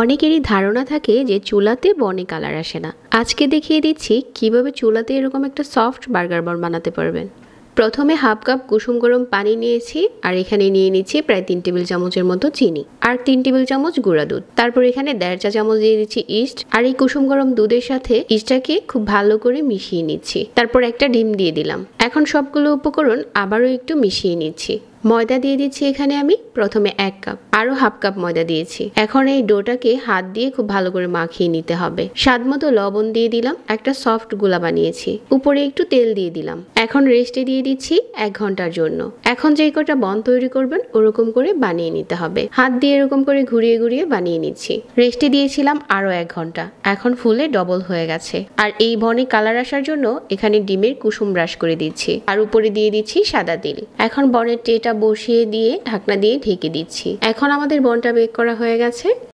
অনেকেরই ধারণা থাকে যে চুলাতে বনে কালার আসে না। আজকে দেখিয়ে দিচ্ছি কিভাবে চুলাতে এরকম একটা সফট বার্গার বন বানাতে পারবেন। প্রথমে হাফ কাপ কুসুম গরম পানি নিয়েছি, আর এখানে নিয়ে নিচ্ছি প্রায় 3 টেবিল চামচের মতো চিনি আর 3 টেবিল চামচ গুঁড়া দুধ। তারপর এখানে 1.5 চা চামচ দিয়ে দিচ্ছি ইস্ট, আর এই কুসুম গরম দুধের সাথে ইস্টটাকে খুব ভালো করে মিশিয়ে নিচ্ছি। তারপর একটা ডিম দিয়ে দিলাম। এখন সবগুলো উপকরণ আবারও একটু মিশিয়ে নিচ্ছি। ময়দা দিয়ে দিচ্ছি এখানে আমি প্রথমে 1 কাপ, আরো হাফ কাপ ময়দা দিয়েছি। এখন এই ডোটাকে হাত দিয়ে খুব ভালো করে মাখিয়ে নিতে হবে। স্বাদ মতো লবণ দিয়ে দিলাম, একটা সফট গোলা বানিয়েছি। উপরে একটু তেল দিয়ে দিলাম। এখন রেস্টে দিয়ে দিচ্ছি 1 ঘন্টার জন্য। এখন যে কটা বন তৈরি করবেন ওরকম করে বানিয়ে নিতে হবে। হাত দিয়ে এরকম করে ঘুরিয়ে ঘুরিয়ে বানিয়ে নিচ্ছি। রেস্টে দিয়েছিলাম আরো 1 ঘন্টা। এখন ফুলে ডবল হয়ে গেছে। আর এই বনে কালার আসার জন্য এখানে ডিমের কুসুম ব্রাশ করে দিচ্ছি, আর উপরে দিয়ে দিচ্ছি সাদা তিল। এখন বনের ট্রেটা বসিয়ে দিয়ে ঢাকনা দিয়ে ঢেকে দিচ্ছি। এখন আমাদের বনটা বেক করা হয়ে গেছে।